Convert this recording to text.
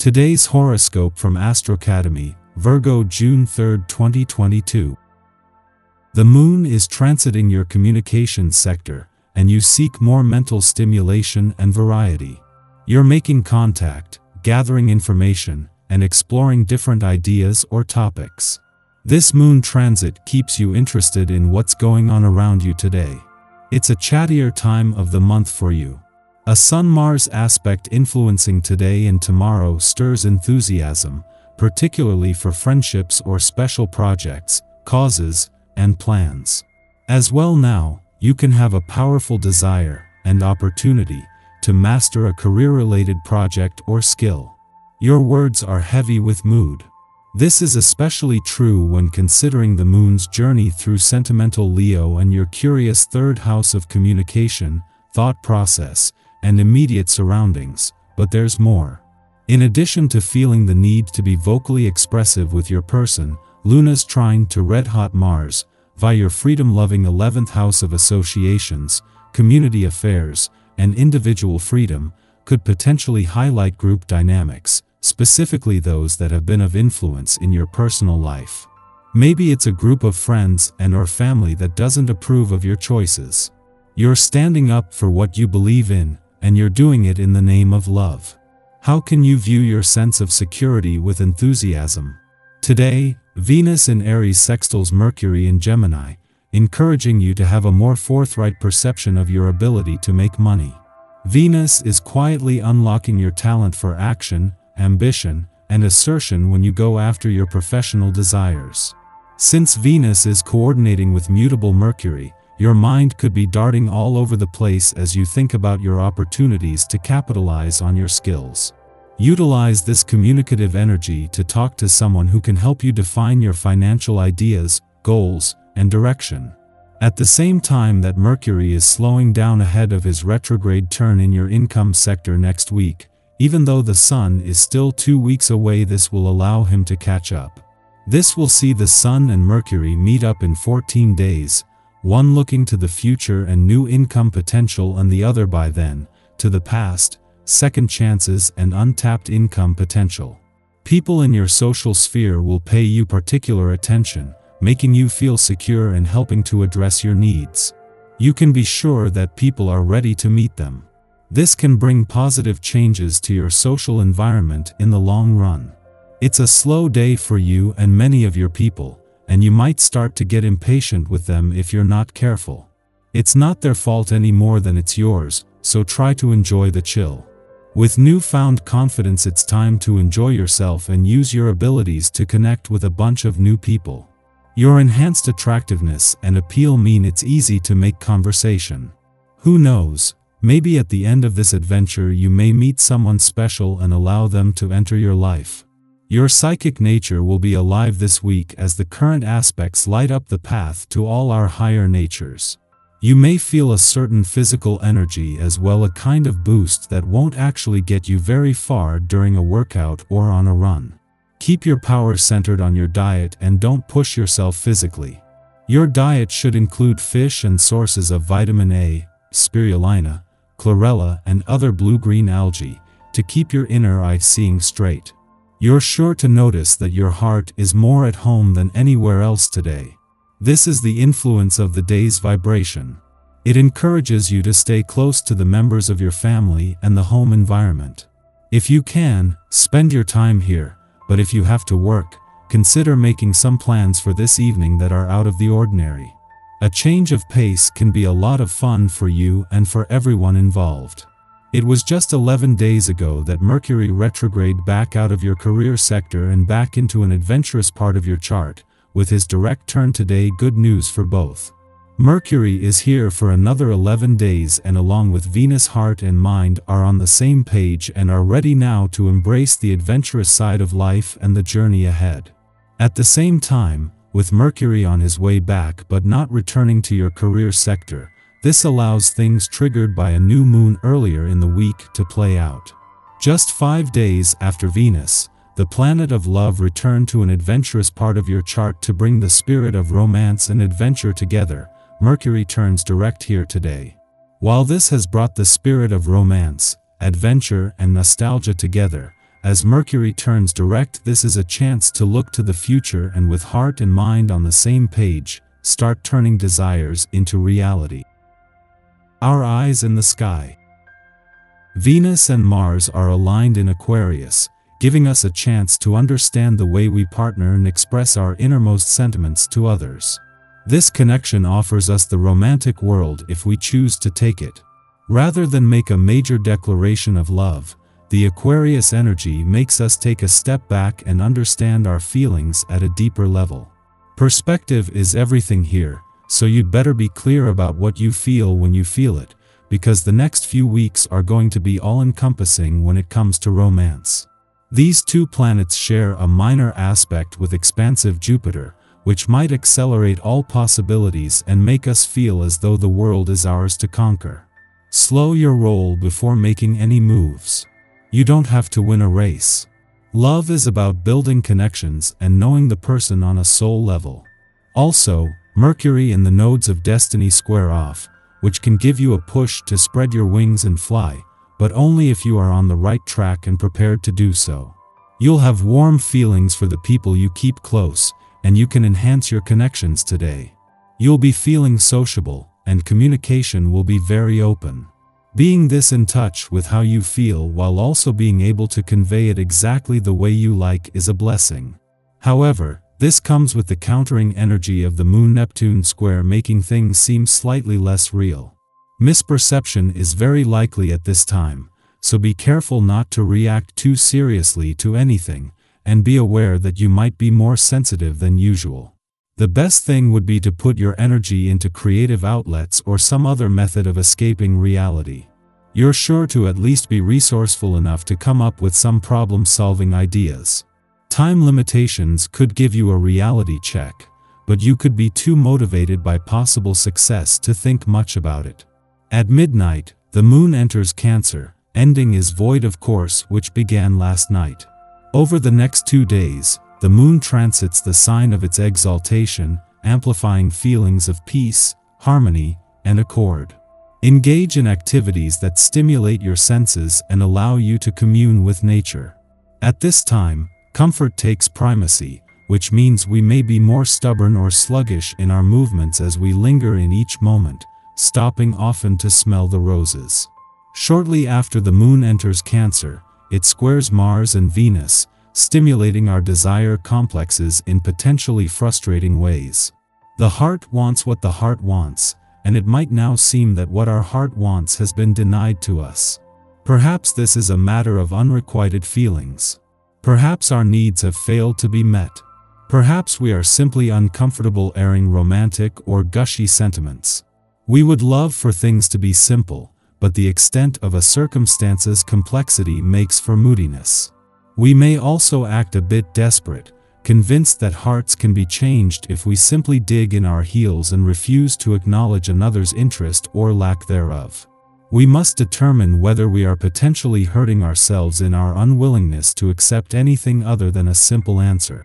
Today's horoscope from Astrocademy, Virgo June 3, 2022. The moon is transiting your communications sector, and you seek more mental stimulation and variety. You're making contact, gathering information, and exploring different ideas or topics. This moon transit keeps you interested in what's going on around you today. It's a chattier time of the month for you. A Sun-Mars aspect influencing today and tomorrow stirs enthusiasm, particularly for friendships or special projects, causes, and plans. As well now, you can have a powerful desire and opportunity to master a career-related project or skill. Your words are heavy with mood. This is especially true when considering the moon's journey through sentimental Leo and your curious third house of communication, thought process, and immediate surroundings, but there's more. In addition to feeling the need to be vocally expressive with your person, Luna's trine to red-hot Mars, via your freedom-loving 11th house of associations, community affairs, and individual freedom, could potentially highlight group dynamics, specifically those that have been of influence in your personal life. Maybe it's a group of friends and/or family that doesn't approve of your choices. You're standing up for what you believe in, and you're doing it in the name of love. How can you view your sense of security with enthusiasm? Today, Venus in Aries sextiles Mercury in Gemini, encouraging you to have a more forthright perception of your ability to make money. Venus is quietly unlocking your talent for action, ambition, and assertion when you go after your professional desires. Since Venus is coordinating with mutable Mercury, your mind could be darting all over the place as you think about your opportunities to capitalize on your skills. Utilize this communicative energy to talk to someone who can help you define your financial ideas, goals, and direction. At the same time that Mercury is slowing down ahead of his retrograde turn in your income sector next week, even though the Sun is still 2 weeks away, this will allow him to catch up. This will see the Sun and Mercury meet up in 14 days, one looking to the future and new income potential and the other by then, to the past, second chances and untapped income potential. People in your social sphere will pay you particular attention, making you feel secure and helping to address your needs. You can be sure that people are ready to meet them. This can bring positive changes to your social environment in the long run. It's a slow day for you and many of your people, and you might start to get impatient with them if you're not careful. It's not their fault any more than it's yours, so try to enjoy the chill. With newfound confidence, it's time to enjoy yourself and use your abilities to connect with a bunch of new people. Your enhanced attractiveness and appeal mean it's easy to make conversation. Who knows, maybe at the end of this adventure you may meet someone special and allow them to enter your life. Your psychic nature will be alive this week as the current aspects light up the path to all our higher natures. You may feel a certain physical energy as well, a kind of boost that won't actually get you very far during a workout or on a run. Keep your power centered on your diet and don't push yourself physically. Your diet should include fish and sources of vitamin A, spirulina, chlorella, and other blue-green algae to keep your inner eye seeing straight. You're sure to notice that your heart is more at home than anywhere else today. This is the influence of the day's vibration. It encourages you to stay close to the members of your family and the home environment. If you can, spend your time here, but if you have to work, consider making some plans for this evening that are out of the ordinary. A change of pace can be a lot of fun for you and for everyone involved. It was just 11 days ago that Mercury retrograde back out of your career sector and back into an adventurous part of your chart. With his direct turn today, good news for both. Mercury is here for another 11 days and along with Venus, heart and mind are on the same page and are ready now to embrace the adventurous side of life and the journey ahead. At the same time, with Mercury on his way back but not returning to your career sector, this allows things triggered by a new moon earlier in the week to play out. Just 5 days after Venus, the planet of love returned to an adventurous part of your chart to bring the spirit of romance and adventure together. Mercury turns direct here today. While this has brought the spirit of romance, adventure, and nostalgia together, As Mercury turns direct, this is a chance to look to the future and with heart and mind on the same page, start turning desires into reality. Our eyes in the sky. Venus and Mars are aligned in Aquarius, giving us a chance to understand the way we partner and express our innermost sentiments to others. This connection offers us the romantic world if we choose to take it. Rather than make a major declaration of love, the Aquarius energy makes us take a step back and understand our feelings at a deeper level. Perspective is everything here, so you'd better be clear about what you feel when you feel it, because the next few weeks are going to be all-encompassing when it comes to romance. These two planets share a minor aspect with expansive Jupiter, which might accelerate all possibilities and make us feel as though the world is ours to conquer. Slow your roll before making any moves. You don't have to win a race. Love is about building connections and knowing the person on a soul level. Also, Mercury and the nodes of destiny square off, which can give you a push to spread your wings and fly, but only if you are on the right track and prepared to do so. You'll have warm feelings for the people you keep close, and you can enhance your connections today. You'll be feeling sociable, and communication will be very open. Being this in touch with how you feel while also being able to convey it exactly the way you like is a blessing. However, this comes with the countering energy of the Moon-Neptune square, making things seem slightly less real. Misperception is very likely at this time, so be careful not to react too seriously to anything, and be aware that you might be more sensitive than usual. The best thing would be to put your energy into creative outlets or some other method of escaping reality. You're sure to at least be resourceful enough to come up with some problem-solving ideas. Time limitations could give you a reality check, but you could be too motivated by possible success to think much about it. At midnight, the moon enters Cancer, ending its void of course which began last night. Over the next 2 days, the moon transits the sign of its exaltation, amplifying feelings of peace, harmony, and accord. Engage in activities that stimulate your senses and allow you to commune with nature. At this time, comfort takes primacy, which means we may be more stubborn or sluggish in our movements as we linger in each moment, stopping often to smell the roses. Shortly after the moon enters Cancer, it squares Mars and Venus, stimulating our desire complexes in potentially frustrating ways. The heart wants what the heart wants, and it might now seem that what our heart wants has been denied to us. Perhaps this is a matter of unrequited feelings. Perhaps our needs have failed to be met. Perhaps we are simply uncomfortable airing romantic or gushy sentiments. We would love for things to be simple, but the extent of a circumstance's complexity makes for moodiness. We may also act a bit desperate, convinced that hearts can be changed if we simply dig in our heels and refuse to acknowledge another's interest or lack thereof. We must determine whether we are potentially hurting ourselves in our unwillingness to accept anything other than a simple answer.